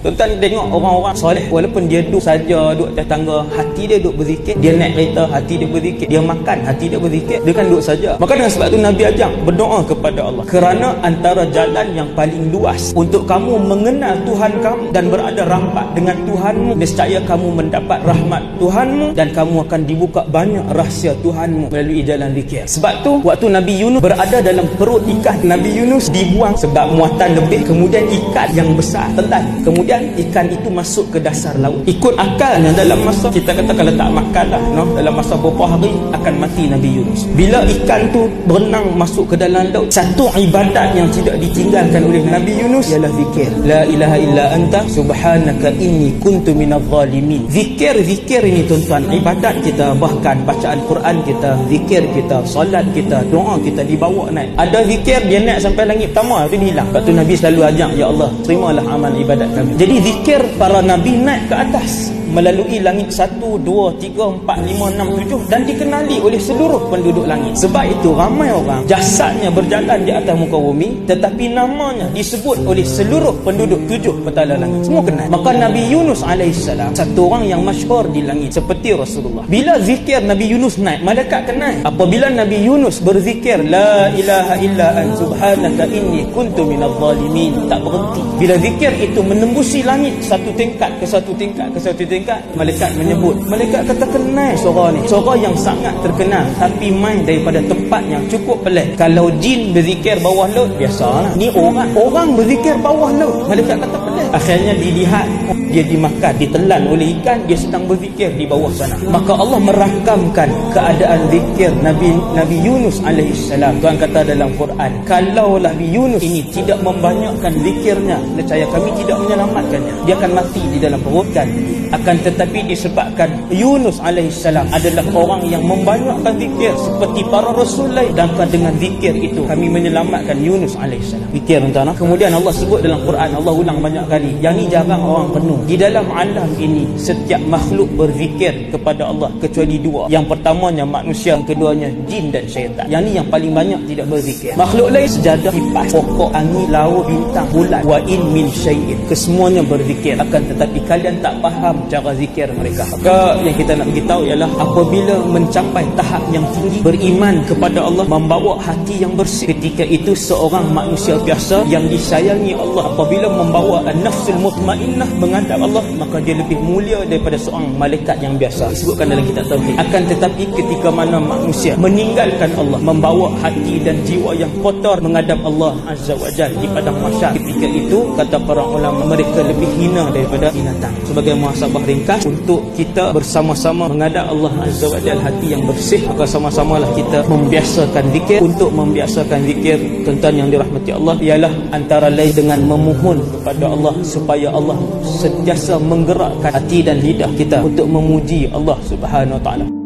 Tuan-tuan tengok orang-orang soleh, walaupun dia duduk saja, duduk atas tangga, hati dia duduk berzikir. Dia naik kereta, hati dia berzikir. Dia makan, hati dia berzikir. Dia kan duduk saja. Maka dengan sebab itu Nabi ajak berdoa kepada Allah. Kerana antara jalan yang paling luas untuk kamu mengenal Tuhan kamu dan berada rapat dengan Tuhanmu, nescaya kamu mendapat rahmat Tuhanmu dan kamu akan dibuka banyak rahsia Tuhanmu melalui jalan zikir. Sebab tu waktu Nabi Yunus berada dalam perut ikan, Nabi Yunus dibuang sebab muatan lebih. Kemudian ikan yang besar telan. Kemudian ikan itu masuk ke dasar laut. Ikut akalnya dalam masa kita kata kalau tak makan lah, no? Dalam masa beberapa hari akan mati Nabi Yunus. Bila ikan tu berenang masuk ke dalam laut, satu ibadat yang tidak ditinggalkan oleh Nabi Yunus ialah zikir. La ilaha illa anta subhanaka inni kuntu minadh zalimin. Zikir ini tuan-tuan, ibadat kita, bahkan bacaan Quran kita, zikir kita, solat kita, doa kita dibawa naik. Ada zikir dia naik sampai langit pertama, tu dia hilang. Sebab tu Nabi selalu ajak, ya Allah terimalah amal ibadat kami. Jadi zikir para Nabi naik ke atas melalui langit 1, 2, 3, 4, 5, 6, 7 dan dikenali oleh seluruh penduduk langit. Sebab itu ramai orang jasadnya berjalan di atas muka bumi tetapi namanya disebut oleh seluruh penduduk 7 petala langit. Semua kenal. Maka Nabi Yunus AS satu orang yang masyhur di langit seperti Rasulullah. Bila zikir Nabi Yunus naik, malaikat kenal. Apabila Nabi Yunus berzikir la ilaha illa anta subhanaka inni kuntu minadh zalimin, tak berhenti. Bila zikir itu menembusi langit satu tingkat ke satu tingkat ke satu tingkat, malaikat menyebut, malaikat kata kenal suara ni, suara yang sangat terkenal tapi main daripada tempat yang cukup pelik. Kalau jin berzikir bawah laut biasalah, ni orang berzikir bawah laut, malaikat kata pelik. Akhirnya dilihat dia dimakan, ditelan oleh ikan, dia sedang berzikir di bawah sana. Maka Allah merakamkan keadaan zikir Nabi Yunus alaihissalam. Tuhan kata dalam Quran, kalau Nabi Yunus ini tidak membanyakkan zikirnya, nescaya kami tidak menyelamatkannya, dia akan mati di dalam perut. Dan akan tetapi disebabkan Yunus alaihissalam adalah orang yang membanyakkan zikir seperti para rasul lain, dan dengan zikir itu kami menyelamatkan Yunus alaihissalam. Zikir tuan-tuan. Kemudian Allah sebut dalam Quran, Allah ulang banyak kali, yang ni jarang orang penuh. Di dalam alam ini setiap makhluk berzikir kepada Allah kecuali dua. Yang pertamanya manusia, yang keduanya jin dan syaitan. Yang ni yang paling banyak tidak berzikir. Makhluk lain sejadah, kipas, pokok, angin, laut, bintang, bulan, wa in min syai'in, kesemuanya berzikir. Akan tetapi kalian tak faham cara zikir mereka. Maka yang kita nak beritahu ialah apabila mencapai tahap yang tinggi, beriman kepada Allah, membawa hati yang bersih, ketika itu seorang manusia biasa yang disayangi Allah apabila membawa an-nafsul mutmainnah menghadap Allah, maka dia lebih mulia daripada seorang malaikat yang biasa. Disebutkan dalam kitab tauhid. Akan tetapi ketika mana manusia meninggalkan Allah, membawa hati dan jiwa yang kotor menghadap Allah Azza wa Jalla di padang mahsyar, ketika itu kata para ulama mereka lebih hina daripada binatang. Sebagai muhasabah ringkas untuk kita bersama-sama menghadap Allah Azza wa Jalla, hati yang bersih, maka sama-samalah kita membiasakan zikir. Untuk membiasakan zikir tuan-tuan yang dirahmati Allah ialah antara lain dengan memohon kepada Allah supaya Allah sentiasa menggerakkan hati dan lidah kita untuk memuji Allah Subhanahu wa taala.